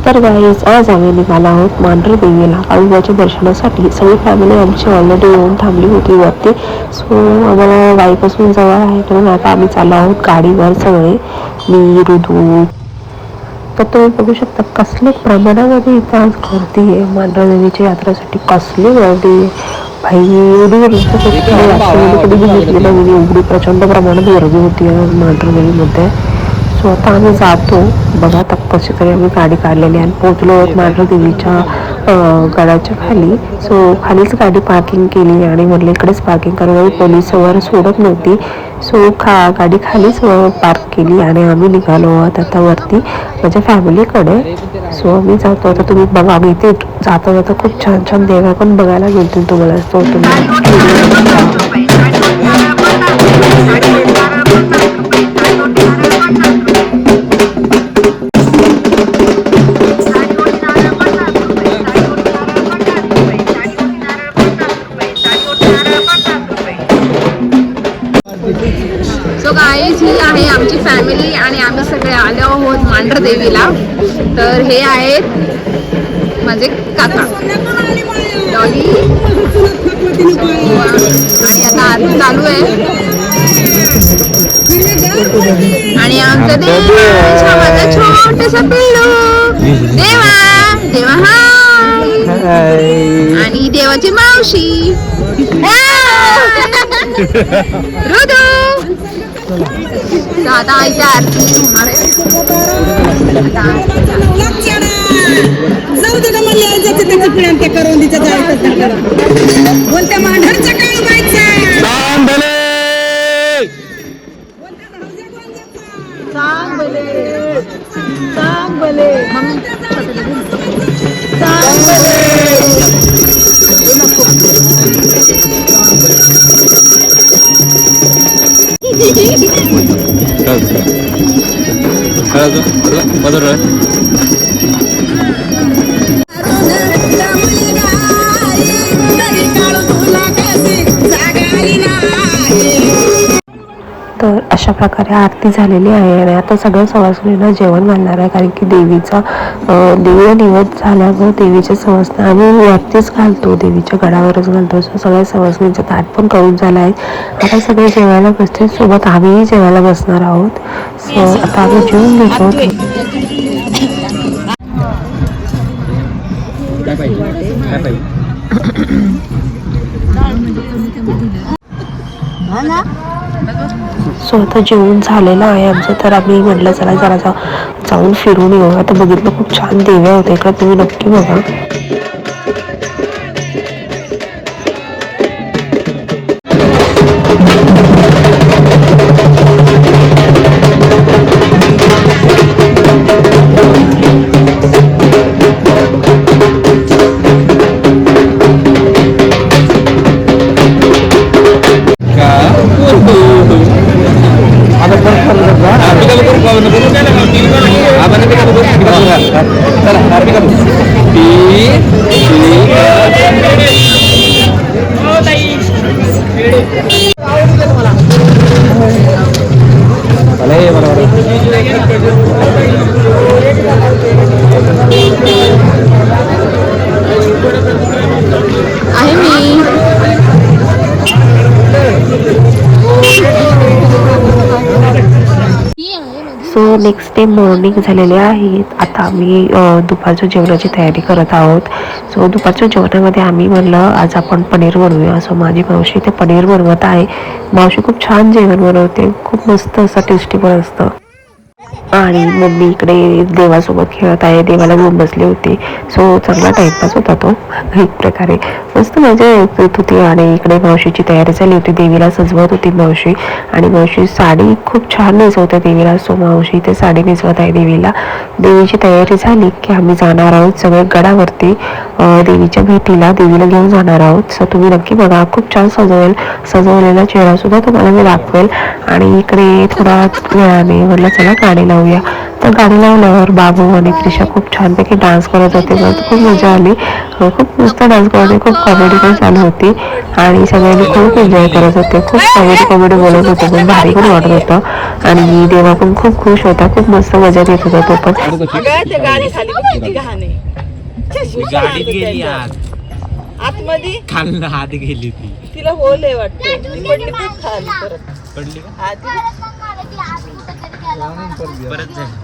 तर गाईज आज आम्ही निघालो आहोत मांढर देवीला काळूबाच्या दर्शनासाठी. सगळी फॅमिली आमची ऑलरेडी येऊन थांबली होती वरती. सो आम्हाला वाईपासून जवळ आहे म्हणून आता आम्ही चाललो आहोत गाडीवर सगळे, मी ऋतू. तर तुम्ही बघू शकता कसल्या प्रमाणामध्ये इथं आज गर्दी आहे मांढर देवीच्या यात्रेसाठी. कसली गर्दी आहे भाई, एवढी गर्दी कधी बघितली नाही, एवढी प्रचंड प्रमाणात गर्दी होती मांढर देवीमध्ये. सो आता आम्ही जातो बघा, आता कशी तरी आम्ही गाडी काढलेली आणि पोहोचलो आहोत मांढर देवीच्या गडाच्या खाली. सो खालीच गाडी पार्किंग केली आणि म्हटलं इकडेच पार्किंग करावी, पोलीस वगैरे सोडत नव्हती. सो गाडी खालीच पार्क केली आणि आम्ही निघालो आहोत आता वरती माझ्या फॅमिलीकडे. सो आम्ही जातो आता. तुम्ही बघा आम्ही इथे जाता जाता खूप छान छान देवा पण बघायला मिळतील तुम्हाला. सो तुम्ही सो गाईज ही आहे आमची फॅमिली आणि आम्ही सगळे आलो आहोत मांढर देवीला. तर हे आहेत माझे काका डॉली आणि आता आरती चालू आहे आणि आमचं देव माझं छोटंसं पिल्लू देवा देवा हाय आणि देवाची मावशी ऋतू. आता इथे आरती होणार आहे. जाऊ दे ना मला ज्याच्या त्याच्या पिढ्या त्या करवंदीच्या जायचं बोलत्या मांढरच्या काय व्हायचं सांग भले सांग भले सांग भले तर अशा प्रकारे आरती झालेली आहे आणि आता सगळ्या सवासणींना जेवण घालणार आहे, कारण की देवीचा देवीला निवद झाल्यावर देवीच्या सवासणी आम्ही वरतीच घालतो, देवीच्या गडावरच घालतो. सो सगळ्या सवासणींचं ताट पण करून झालं आहे. आता सगळे जेवायला बसतील, सोबत आम्हीही जेवायला बसणार आहोत. सो आता आम्ही जेवून घेतो. सो आता जेवण झालेलं आहे आमचं. तर आम्ही म्हटलं चला जरा जाऊन फिरून येऊ. आता बघितलं खूप छान देव्या होत्या इकडे, तुम्ही नक्की बघा. आहे मी सो नेक्स्ट डे मॉर्निंग झालेले आहेत. आता आम्ही दुपारच्या जेवणाची तयारी करत आहोत. सो दुपारच्या जेवणामध्ये आम्ही म्हणलं आज आपण पनीर बनवूया. सो माझी मावशी ते पनीर बनवत आहे. मावशी खूप छान जेवण बनवते, खूप मस्त असं टेस्टी पण असतं. आणि मम्मी इकडे देवासोबत खेळत आहे, देवाला घेऊन बसले होते. सो चांगला टाइमपास होता तो एक प्रकारे, मस्त मजा येत होती. आणि इकडे मावशीची तयारी झाली होती, देवीला सजवत होती मावशी. आणि मावशी साडी खूप छान नेसवते देवीला. सो मावशी ते साडी नेसवत आहे देवीला. देवीची तयारी झाली की आम्ही जाणार आहोत सगळे गडावरती देवीच्या भेटीला, देवीला घेऊन जाणार आहोत. सो तुम्ही नक्की बघा, खूप छान सजवलेला चेहरा सुद्धा तुम्हाला मी दाखवेल. आणि इकडे थोडा वेळाने म्हटलं चला गाणी लावूया. तर गाडी लावल्यावर बाबू आणि त्रिशा खूप छानपैकी डान्स करत होते. मला तर खूप मजा आली. खूप मस्त डान्स करत होते. खूप कॉमेडी पण चालू होती आणि सगळ्यांनी खूप एन्जॉय करत होते. खूप कॉमेडी बोलत होते. पण भारी पण वाटत होतं आणि देवा पण खूप खुश होता. खूप मस्त मजा येत होता तो पण. गाडीत गेली आतमध्ये खाल्लं हात गेली ती तिला होल आहे वाटतं. ती पडली खूप खाली परत. पडली का हा, ती परत झाली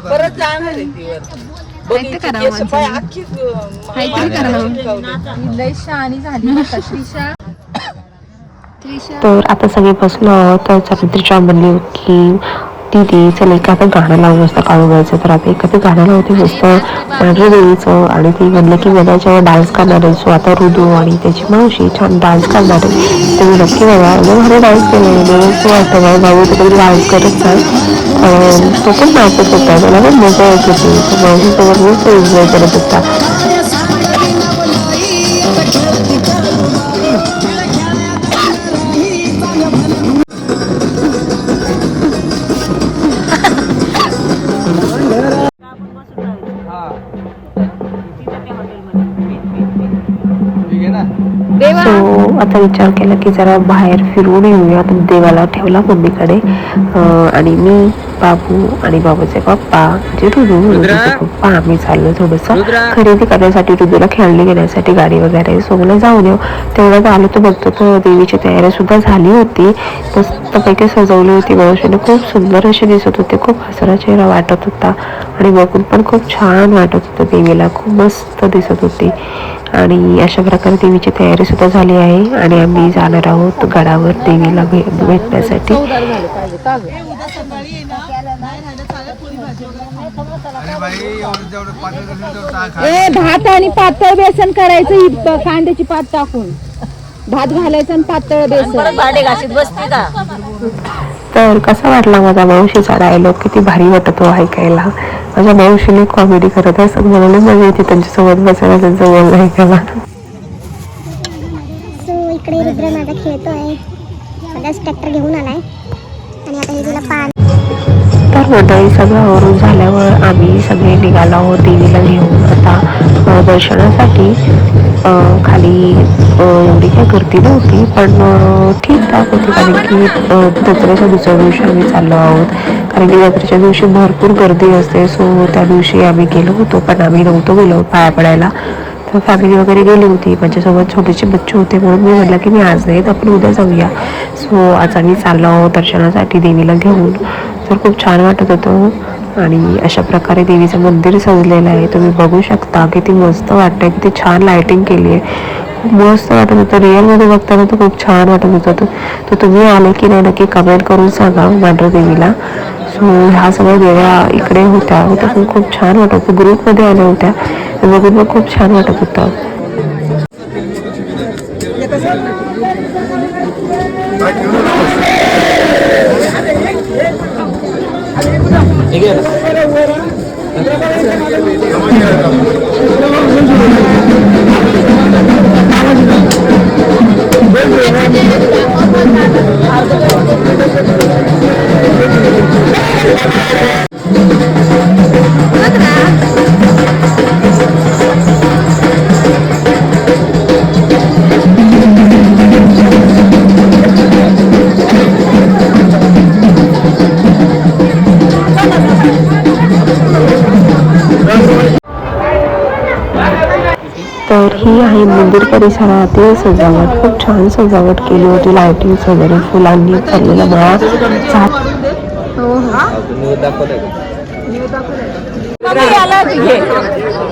परत जाणार आहे ती वर. काहीतरी करावं केस पाय अख्खी काहीतरी करावं. लय शहाणी झाली बरं का त्रिशा. तर आता सगळे बसलो आहोत. तर सावित्रीच्या म्हणली की दीदी चल एखादं गाणं लावून मस्त काढून घ्यायचं. तर आता एखादं गाणं लावते मस्त पांढरे देवीचं. आणि ती म्हणले की मला जेव्हा डान्स करणार आहे. सो आता ऋतू आणि त्याची मावशी छान डान्स करणार आहे. तुम्ही नक्की बघा. भारी डान्स केलेलं मस्त वाटतं. माझा भाऊ तर कधी डान्स करत नाही. तो पण नाचत होता. मला पण मजा येत होती. मावशीसोबत मस्त एन्जॉय करत होता. सो आता विचार केला की जरा बाहेर फिरून येऊया. तर देवाला ठेवला मम्मीकडे आणि मी बाबू आणि बाबूचे पप्पा म्हणजे ऋतूचे पप्पा आम्ही चाललो थोडंसं खरेदी करण्यासाठी. ऋतूला खेळणी घेण्यासाठी गाडी वगैरे. सो मला जाऊन येऊ. तेवढ्यात आलो तर बघतो तर देवीची तयारी सुद्धा झाली होती. मस्तपैकी सजवली होती. मावशीने खूप सुंदर असे दिसत होते. खूप हसरा चेहरा वाटत होता आणि बघून पण खूप छान वाटत होतं. देवीला खूप मस्त दिसत होती आणि अशा प्रकारे देवीची तयारी सुद्धा झाली आहे आणि आम्ही जाणार आहोत गडावर देवीला भेटण्यासाठी. भात आणि पातळ बेसन करायचं. कांद्याची पात टाकून भात घालायचं आणि पातळ बेसन. भांडे घासीत बसते का. तर कसा वाटला माझा मावशीचा डायलॉग. किती भारी वाटत हो ऐकायला. माझ्या मावशीने कॉमेडी करत असत. मला मजा येते त्यांच्यासोबत बसायला. त्यांचं बोलणं ऐकायला. सो इकडे रुद्र माझा खेळतोय. मलाच ट्रॅक्टर घेऊन आलाय आणि आता हे तिला पान. तर मंडळी सगळं आवरून झाल्यावर आम्ही सगळे निघालो आहोत देवीला घेऊन. आता दर्शनासाठी खाली एवढी काही गर्दी नव्हती पण ठीकठाक होती. कारण की दसऱ्याच्या दुसऱ्या दिवशी आम्ही चाललो आहोत. कारण की दसऱ्याच्या दिवशी भरपूर गर्दी असते. सो त्या दिवशी आम्ही गेलो होतो पण आम्ही नव्हतो गेलो पाया पडायला. तर फॅमिली वगैरे गेली होती. माझ्यासोबत छोटेसे बच्चे होते म्हणून मी म्हटलं की मी आज नाही तर आपण उद्या जाऊया. सो आज आम्ही चाललो आहोत दर्शनासाठी देवीला घेऊन. तर खूप छान वाटत होतं आणि अशा प्रकारे देवीचं मंदिर सजलेलं आहे. तुम्ही बघू शकता किती मस्त वाटतंय. किती छान लायटिंग केली आहे. खूप मस्त वाटत होतं. रिअलमध्ये बघताना तर खूप छान वाटत होतं. तर तुम्ही आले की नाही नक्की कमेंट करून सांगा मांढर देवीला. सो ह्या सगळ्या देव्या इकडे होत्या. तर खूप छान वाटत होतं. ग्रुपमध्ये आल्या होत्या. बघून पण खूप छान वाटत होतं. तर ही आहे मंदिर परिसरातील सजावट. खूप छान सजावट केली होती. लाइटिंग वगैरे फुलांनी भरलेला माळा.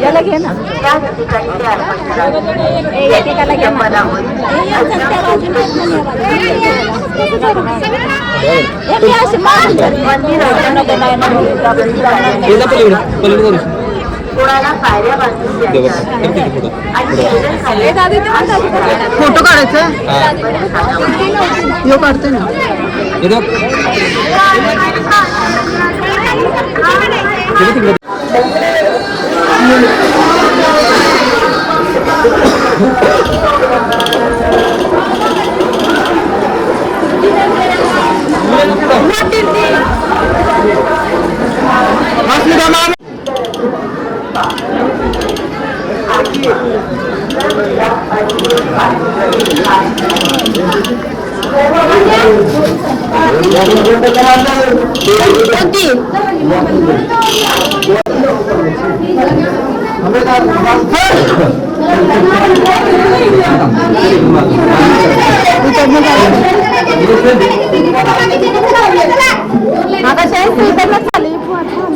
याला घे ना. फोटो काढायचा यो काढतोय ना.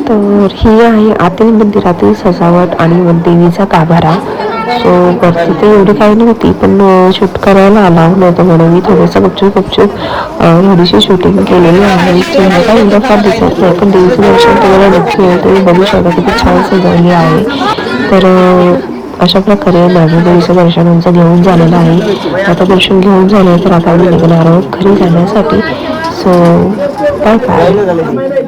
तर ही आहे आतील मंदिरातील सजावट आणि मग देवीचा गाभारा. सो वरती तर एवढी काही नव्हती, पण शूट करायला अलाव नव्हतं म्हणून मी थोडंसं गपचूप थोडीशी शूटिंग केलेली आहे. चिन्ह काय एवढं फार दिसत नाही, पण देवीचं दर्शन तुम्हाला नक्की होईल. तुम्ही बघू शकता किती छान सजवली आहे. तर अशा प्रकारे माझं देवीचं दर्शन आमचं घेऊन झालेलं आहे. आता दर्शन घेऊन झालं तर आता आम्ही निघणार आहोत घरी जाण्यासाठी. So bye bye.